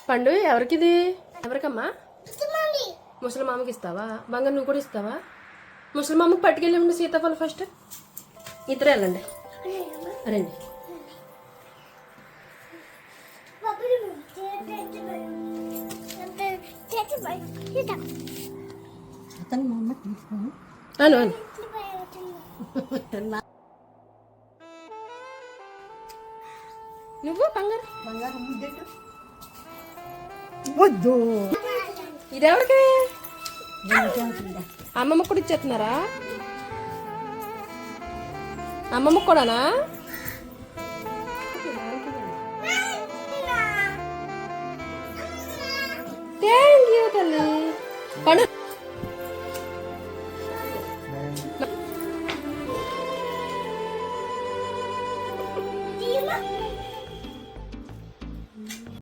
పండు ఎవరికిది? ఎవరికమ్మా? ముసలి మామకి ఇస్తావా? బంగారు నువ్వు కూడా ఇస్తావా? ముసలి మామకి పట్టుకెళ్ళి ఉండి సీతాఫలం ఫస్ట్. ఇద్దరు వెళ్ళండి, రండి. అను అను నువ్వు బంగారు వద్దు. ఇదెవరికి? అమ్మమ్మ కూడా ఇచ్చేస్తున్నారా? అమ్మమ్మ కూడానా? థ్యాంక్ యూ తల్లి. పండు